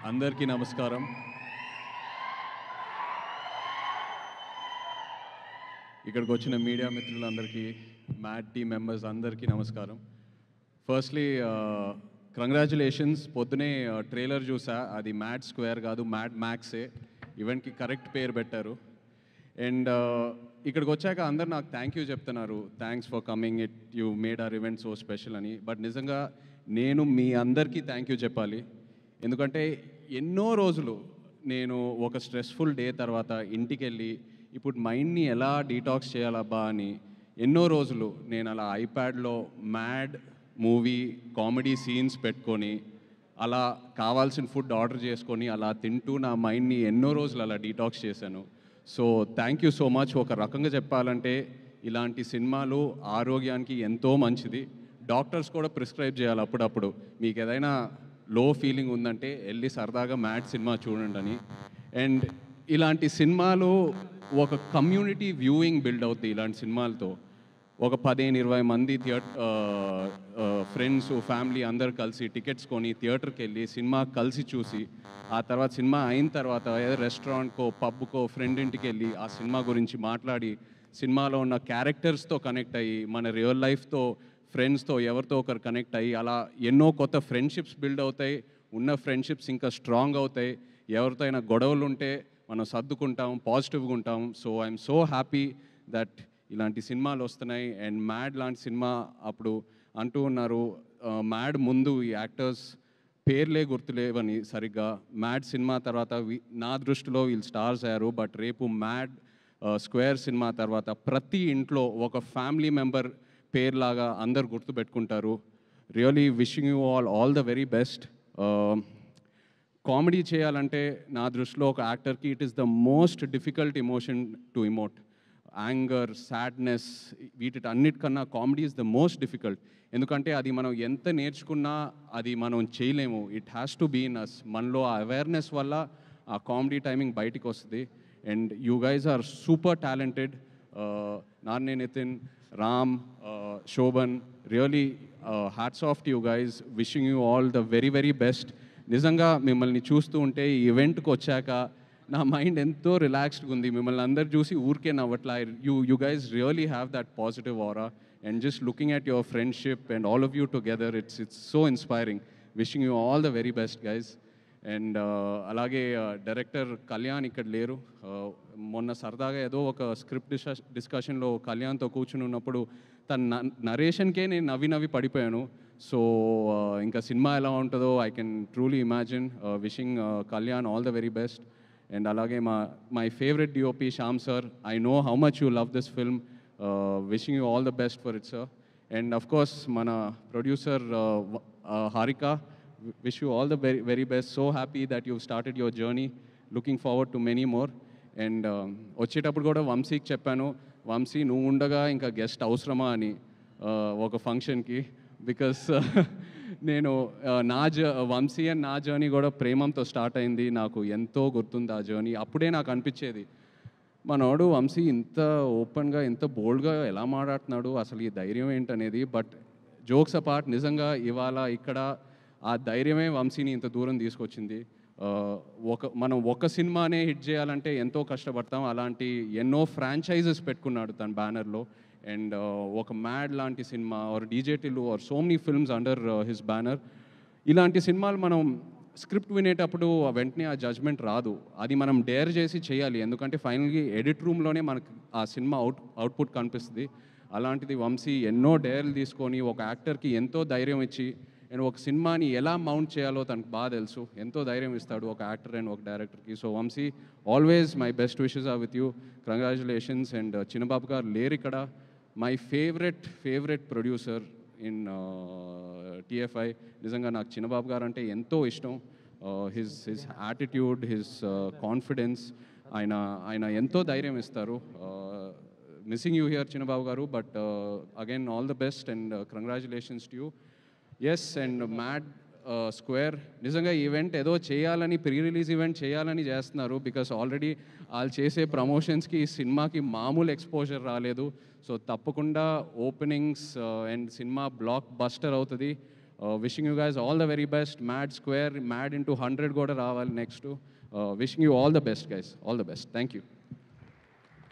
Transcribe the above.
అందరికీ నమస్కారం. ఇక్కడికి వచ్చిన మీడియా మిత్రులందరికీ, మ్యాడ్ టీమ్ మెంబర్స్ అందరికీ నమస్కారం. Firstly congratulations. పొద్దునే ట్రైలర్ చూసా, అది మ్యాడ్ స్క్వేర్ కాదు, మ్యాడ్ మ్యాక్సే. ఈవెంట్కి కరెక్ట్ పేరు పెట్టారు. అండ్ ఇక్కడికి వచ్చాక అందరు నాకు థ్యాంక్ యూ చెప్తున్నారు, thanks for coming, you made our event so special అని. బట్ నిజంగా నేను మీ అందరికీ థ్యాంక్ యూ చెప్పాలి. ఎందుకంటే ఎన్నో రోజులు నేను ఒక స్ట్రెస్ఫుల్ డే తర్వాత ఇంటికి వెళ్ళి ఇప్పుడు మైండ్ని ఎలా డీటాక్స్ చేయాలబ్బా అని ఎన్నో రోజులు నేను అలా ఐప్యాడ్లో మ్యాడ్ మూవీ కామెడీ సీన్స్ పెట్టుకొని అలా కావాల్సిన ఫుడ్ ఆర్డర్ చేసుకొని అలా తింటూ నా మైండ్ని ఎన్నో రోజులు అలా డీటాక్స్ చేశాను. So thank you so much. ఒక రకంగా చెప్పాలంటే ఇలాంటి సినిమాలు ఆరోగ్యానికి ఎంతో మంచిది. డాక్టర్స్ కూడా ప్రిస్క్రైబ్ చేయాలి అప్పుడప్పుడు. మీకు ఏదైనా లో ఫీలింగ్ ఉందంటే వెళ్ళి సరదాగా మ్యాడ్ సినిమా చూడండి అని. అండ్ ఇలాంటి సినిమాలు ఒక కమ్యూనిటీ వ్యూయింగ్ బిల్డ్ అవుతుంది. ఇలాంటి సినిమాలతో ఒక 15-20 మంది ఫ్రెండ్స్ ఫ్యామిలీ అందరు కలిసి టికెట్స్ కొని థియేటర్కి వెళ్ళి సినిమా కలిసి చూసి ఆ తర్వాత సినిమా అయిన తర్వాత ఏదో రెస్టారెంట్కో పబ్కో ఫ్రెండ్ ఇంటికి వెళ్ళి ఆ సినిమా గురించి మాట్లాడి సినిమాలో ఉన్న క్యారెక్టర్స్తో కనెక్ట్ అయ్యి మన రియల్ లైఫ్తో ఫ్రెండ్స్తో ఎవరితో ఒకరు కనెక్ట్ అయ్యి అలా ఎన్నో కొత్త ఫ్రెండ్షిప్స్ బిల్డ్ అవుతాయి. ఉన్న ఫ్రెండ్షిప్స్ ఇంకా స్ట్రాంగ్ అవుతాయి. ఎవరితో అయినా గొడవలు ఉంటే మనం సర్దుకుంటాం, పాజిటివ్గా ఉంటాం. So I'm so happy that ఇలాంటి సినిమాలు వస్తున్నాయి. అండ్ మ్యాడ్ లాంటి సినిమా అప్పుడు అంటూ ఉన్నారు, మ్యాడ్ ముందు ఈ యాక్టర్స్ పేర్లే గుర్తులేవని సరిగ్గా. మ్యాడ్ సినిమా తర్వాత నా దృష్టిలో వీళ్ళు స్టార్స్ అయ్యారు. బట్ రేపు మ్యాడ్ స్క్వేర్ సినిమా తర్వాత ప్రతి ఇంట్లో ఒక ఫ్యామిలీ మెంబర్ పేర్లాగా అందరు గుర్తుపెట్టుకుంటారు. Really wishing you all the very best. Comedy చేయాలంటే నా దృష్టిలో ఒక యాక్టర్కి it is the most difficult emotion to emote. Anger, sadness, వీటికన్నిటికన్నా comedy is the most difficult. ఎందుకంటే అది మనం ఎంత నేర్చుకున్నా అది మనం చేయలేము. It has to be in us. మనలో ఆ అవేర్నెస్ వల్ల ఆ కామెడీ టైమింగ్ బయటికి వస్తుంది. And you guys are super talented. నాన్నే Nithin, Ram, Shobhan, really hats off to you guys. Wishing you all the very very best. నిజంగా మిమ్మల్ని చూస్తూ ఉంటే ఈ ఈవెంట్కి వచ్చాక నా మైండ్ ఎంతో రిలాక్స్డ్గా ఉంది. మిమ్మల్ని అందరు చూసి ఊరికే నవ్వట్లా. You guys really have that positive aura. And just looking at your friendship and all of you together, it's so inspiring. Wishing you all the very best guys. And అలాగే డైరెక్టర్ కళ్యాణ్ ఇక్కడ లేరు. మొన్న సరదాగా ఏదో ఒక స్క్రిప్ట్ డిస్కషన్లో కళ్యాణ్తో కూర్చుని ఉన్నప్పుడు తన నరేషన్కే నేను నవ్వి పడిపోయాను. సో ఇంకా సినిమా ఎలా ఉంటుందో I can truly imagine. Wishing Kalyan all the very best. And అలాగే my favourite DOP Shyam sir, I know how much you love this film. Wishing you all the best for it sir. And of course మన producer Harika, wish you all the very, very best. So happy that you've started your journey. Looking forward to many more. And వచ్చేటప్పుడు కూడా వంశీకి చెప్పాను, వంశీ నువ్వు ఉండగా ఇంకా guest అవసరమా అని ఒక ఫంక్షన్కి. బికాస్ నేను వంశీ అండ్ నా జర్నీ కూడా ప్రేమంతో స్టార్ట్ అయింది. నాకు ఎంతో గుర్తుంది ఆ జర్నీ. అప్పుడే నాకు అనిపించేది, మనోడు వంశీ ఇంత ఓపెన్గా ఇంత బోల్డ్గా ఎలా మాట్లాడుతున్నాడు, అసలు ఈ ధైర్యం ఏంటనేది. బట్ జోక్స్ అపార్ట్, నిజంగా ఇవాళ ఇక్కడ ఆ ధైర్యమే వంశీని ఇంత దూరం తీసుకొచ్చింది. మనం ఒక సినిమానే హిట్ చేయాలంటే ఎంతో కష్టపడతాం. అలాంటి ఎన్నో ఫ్రాంచైజెస్ పెట్టుకున్నాడు తన బ్యానర్లో. అండ్ ఒక మ్యాడ్ లాంటి సినిమా or DJ Tillu or so many films under his banner. ఇలాంటి సినిమాలు మనం స్క్రిప్ట్ వినేటప్పుడు వెంటనే ఆ జడ్జ్మెంట్ రాదు. అది మనం డేర్ చేసి చేయాలి. ఎందుకంటే ఫైనల్గా ఎడిట్ రూమ్లోనే మనకు ఆ సినిమా అవుట్పుట్ కనిపిస్తుంది. అలాంటిది వంశీ ఎన్నో డేర్లు తీసుకొని ఒక యాక్టర్కి ఎంతో ధైర్యం ఇచ్చి అండ్ ఒక సినిమాని ఎలా మౌంట్ చేయాలో తనకు బాగా తెలుసు. ఎంతో ధైర్యం ఇస్తాడు ఒక యాక్టర్ అండ్ ఒక డైరెక్టర్కి. So Vamsi, always my best wishes are with you. Congratulations. And Chinnababu గారు లేరు ఇక్కడ. My favourite producer in TFI. నిజంగా నాకు చిన్నబాబు గారు అంటే ఎంతో ఇష్టం. హిజ్ యాటిట్యూడ్, హిజ్ కాన్ఫిడెన్స్, ఆయన ఎంతో ధైర్యం ఇస్తారు. మిస్సింగ్ యూ హియర్ చిన్నబాబు గారు. But again all the best and congratulations to you. Yes. And Mad Square నిజంగా ఈవెంట్ ఏదో చేయాలని, ప్రీ రిలీజ్ ఈవెంట్ చేయాలని చేస్తున్నారు. బికాస్ ఆల్రెడీ వాళ్ళు చేసే ప్రమోషన్స్కి ఈ సినిమాకి మామూలు ఎక్స్పోజర్ రాలేదు. సో తప్పకుండా openings and cinema blockbuster అవుతుంది. Wishing you guys all the very best. Mad square, mad into 100 కూడా రావాలి next. Wishing you all the best guys, all the best. Thank you.